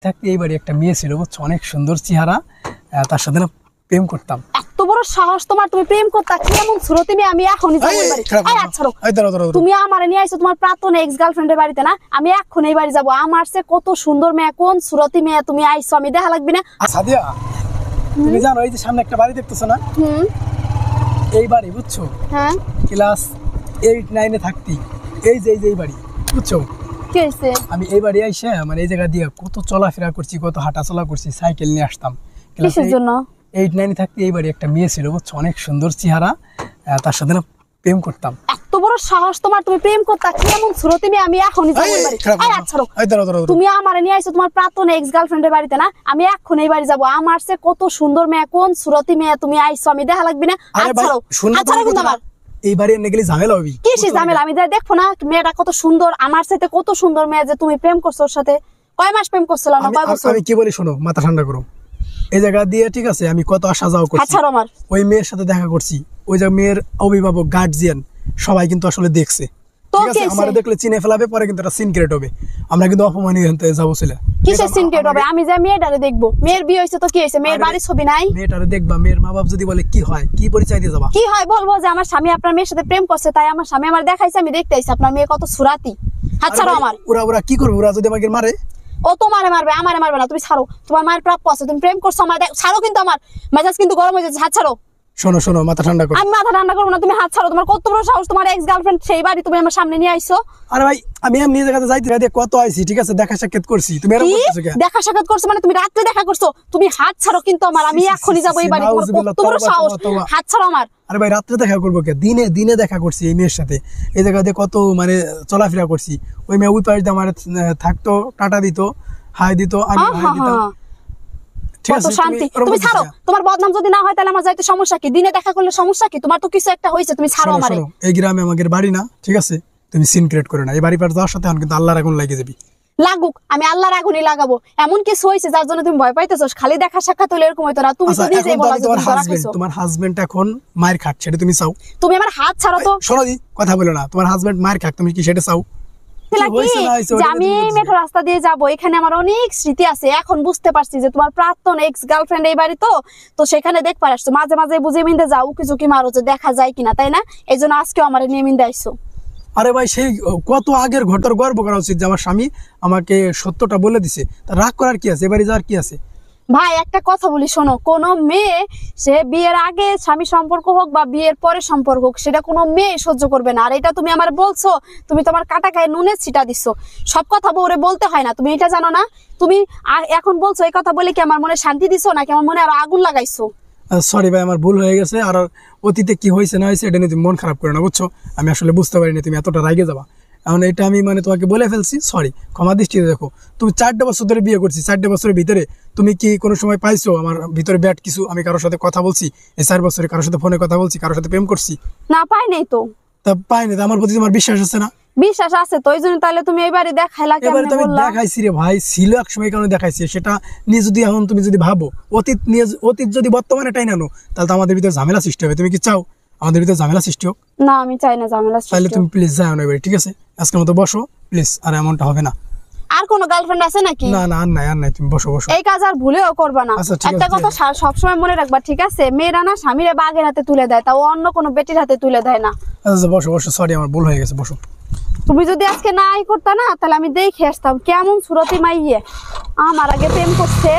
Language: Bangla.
থাকতে এই বাড়ি একটা মেয়ে ছিল, বুঝছো, অনেক সুন্দর চেহারা। তার সাথে না প্রেম করতাম। এত বড় সাহস তোমার, তুমি প্রেম করতে কেমন সুরতি মেয়ে? আমি এখনই যাবো এই বাড়ি। তুমি আমারে নিয়ে আইছো তোমার প্রাক্তন এক্স গার্লফ্রেন্ডের বাড়িতে না? আমি এখন এই বাড়ি যাবো। আমার সে কত সুন্দর মেয়ে, কোন সুরতি মেয়ে তুমি আইছো, আমি দেখা লাগবে না? সাদিয়া, তুমি জানো এই যে সামনে একটা বাড়ি দেখতেছো না? এই বাড়ি, বুঝছো, হ্যাঁ, ক্লাস 8-9 এ থাকতি এই যে বাড়ি, বুঝছো। কি হইছে? আমি এই বাড়ি আইসা মানে এই জায়গা দিয়ে কত চলাফেরা করছি, কত হাঁটাচলা করছি, সাইকেল নিয়ে আসতাম। কিসের জন্য? 8-9 এ থাকতে এই বাড়ি একটা মেয়ে ছিল, বুঝছো, অনেক সুন্দর চেহারা। তার সাথে না প্রেম করতাম। এত বড় সাহস তোমার, তুমি প্রেম করতে কেমন সুরতি মেয়ে? আমি এখনই যাবো এই বাড়ি। তুমি আমারে নিয়ে আইছো তোমার প্রাক্তন এক্স গার্লফ্রেন্ডের বাড়িতে না? আমি এখন এই বাড়ি যাবো। আমার সে কত সুন্দর মেয়ে, কোন সুরতি মেয়ে তুমি আইছো, আমি দেখা লাগবে না? এই বাড়ি এনে গেলে ঝামেলা হবে। কি সে ঝামেলা? আমি দেখবো না মেয়েটা কত সুন্দর, আমার সাথে কত সুন্দর মেয়ে যে তুমি প্রেম করছো ওর সাথে। কয় মাস প্রেম করছিল না? কয় বছর? আমি কি বলি শোনো, মাথা ঠান্ডা করো। এই জায়গা দিয়ে ঠিক আছে আমি কত আসা যাওয়া করছি, ওই মেয়ের সাথে দেখা করছি। ওই যে মেয়ের অভিভাবক, গার্জিয়ান সবাই কিন্তু আসলে দেখছে। আমরা দেখলে চিনে ফেলাবে, পরে কিন্তু এটা সিন ক্রিয়েট হবে। আমরা কিন্তু অপমানিত হতে যাবো ছিল। কিসের সিন ক্রিয়েট হবে? আমি যে মেয়েটারে দেখবো, মেয়ের বিয়ে হইছে তো কি হইছে? মেয়ের বাড়ির ছবি নাই? মেয়েটারে দেখবা, মেয়ের মা বাপ যদি বলে কি হয়, কি পরিচয় দিয়ে যাবা? কি হয় বলবো যে আমার স্বামী আপনার মেয়ের সাথে প্রেম করছে, তাই আমার স্বামী আমার দেখাইছে, আমি দেখতে আইছি আপনার মেয়ে কত সুরাতি। হাত ছাড়ো আমার। ওরা কি করবে? ওরা যদি আমাকে মারে? ও তোমারে মারবে, আমারে মারবে না। তুমি ছাড়ো, তোমার মায়ের প্রাপ্য আছে, তুমি প্রেম করছো আমার। ছাড়ো, কিন্তু আমার মেজাজ কিন্তু গরম হয়ে যাচ্ছে। হাত ছাড়ো। শোনো মাথা ঠান্ডা করো। আমি মাথা ঠান্ডা করবো না, তুমি হাত ছাড়ো। তোমার কত বড় সাহস, তোমার এক্স গার্লফ্রেন্ড সেই বাড়ি তুমি আমার সামনে নিয়ে আইছো। আরে ভাই, আমি এমনি জায়গাতে যাইতে কত আইছি, ঠিক আছে, দেখা সাক্ষাৎ করছি। তুমি এরকম করতেছো কেন? দেখা সাক্ষাৎ করছো মানে তুমি রাতে দেখা করছো? তুমি হাত ছাড়ো কিন্তু আমার, আমি এখনই যাবো এই বাড়ি। তোমার কত বড় সাহস, হাত ছাড়ো আমার। আরে ভাই, রাতে দেখা করবো কে? দিনে দেখা করছি এই মেয়ের সাথে। এই জায়গাতে কত মানে চলাফেরা করছি। ওই মেয়ে ওই পাশে আমার থাকতো, টাটা দিত, হাই দিত, আমি হাই দিতাম। শান্তি। তুমি ছাড়ো, তোমার বদনাম যদি না হয় তাহলে আমার যাইতে সমস্যা কি? দিনে দেখা করলে সমস্যা কি? তোমার তো কিছু একটা হয়েছে, তুমি ছাড়ো আমারে। এই গ্রামে আমাদের বাড়ি না, ঠিক আছে, তুমি সিন ক্রিয়েট করো না। এই বাড়ি পার যাওয়ার সাথে এখন কিন্তু আল্লাহর আগুন লাগে যাবি। লাগুক, আমি আল্লাহর আগুনই লাগাবো। এমন কিছু হয়েছে যার জন্য তুমি ভয় পাইতেছো? খালি দেখা সাক্ষাৎ হলে এরকম হইতো না। তুমি তো নিজেই বলা যে তোমার হাজবেন্ড এখন মায়ের খাট, সেটা তুমি চাও? তুমি আমার হাত ছাড়ো তো। শোনো দি, কথা বলো না। তোমার হাজবেন্ড মায়ের খাট, তুমি কি সেটা চাও? আমি মেঠো রাস্তা দিয়ে যাবো, এখানে আমার অনেক স্মৃতি আছে। এখন বুঝতে পারছি যে তোমার প্রাক্তন এক্স গার্লফ্রেন্ড এই বাড়ি, তো সেখানে দেখতে আসছো। মাঝে মাঝে বুঝে মিন্দে যাও, উকি ঝুঁকি মারো যে দেখা যায় কিনা, তাই না? এই জন্য আজকেও আমার নিয়ে মিন্দে আইসো। আরে ভাই, সেই কত আগের ঘটনার গর্ব করা উচিত যে আমার স্বামী আমাকে সত্যটা বলে দিছে। তা রাগ করার কি আছে? এবারে যাওয়ার কি আছে? ভাই একটা কথা বলি শোনো, কোন মেয়ে সে বিয়ের আগে স্বামী সম্পর্ক হোক বা বিয়ের পরে সম্পর্ক হোক, সেটা কোনো মেয়ে সহ্য করবে না। আর এটা তুমি আমার বলছো, তুমি তোমার কাটা গায়ে নুনের ছিটা দিচ্ছ। সব কথা বউরে বলতে হয় না, তুমি এটা জানো না? তুমি এখন বলছো এই কথা বলে কি আমার মনে শান্তি দিছো নাকি আমার মনে আরো আগুন লাগাইছো? সরি ভাই, আমার ভুল হয়ে গেছে। আর অতীতে কি হয়েছে না হয়েছে এটা নিয়ে তুমি মন খারাপ করো না, বুঝছো। আমি আসলে বুঝতে পারিনি তুমি এতটা রাগে যাবা। এখন এটা আমি মানে তোমাকে বলে ফেলছি, সরি, ক্ষমা দৃষ্টিতে দেখো। তুমি 4টা বছর ধরে বিয়ে করছি, 4টা বছরের ভিতরে তুমি কি কোনো সময় পাইছো আমার ভিতরে ব্যাড কিছু? আমি কারোর সাথে কথা বলছি এই 4 বছরে? কারোর সাথে ফোনে কথা বলছি? কারোর সাথে প্রেম করছি? না, পাই নাই তো। তা পাইনি, আমার প্রতি তোমার বিশ্বাস আছে না? বিশ্বাস আছে তো, এই জন্য তাহলে তুমি এবারে দেখাইলা কেন? এবারে তুমি দেখাইছি রে ভাই, ছিল এক সময় কারণে দেখাইছি। সেটা নিয়ে যদি এখন তুমি যদি ভাবো, অতীত যদি বর্তমানে টাই নানো, তাহলে তো আমাদের ভিতরে ঝামেলা সৃষ্টি হবে। তুমি কি চাও আমাদের ভিতরে ঝামেলা সৃষ্টি হোক? না, আমি চাই না ঝামেলা সৃষ্টি। তাহলে তুমি প্লিজ যাও না এবারে, ঠিক আছে? আজকের মতো বসো প্লিজ, আর এমনটা হবে না। আর কোনো গার্লফ্রেন্ড আছে নাকি? না আর নাই, তুমি বসো। এই কাজ আর ভুলেও করবা না। একটা কথা সবসময় মনে রাখবা, ঠিক আছে? মেয়েরা না স্বামীরে বাগের হাতে তুলে দেয়, তাও অন্য কোনো বেটির হাতে তুলে দেয় না। আচ্ছা বসো, সরি আমার ভুল হয়ে গেছে, বসো। তুমি যদি আজকে নাই করতা না, তাহলে আমি দেখে আসতাম কেমন সুরতি মাইয়ে আমার আগে প্রেম করছে।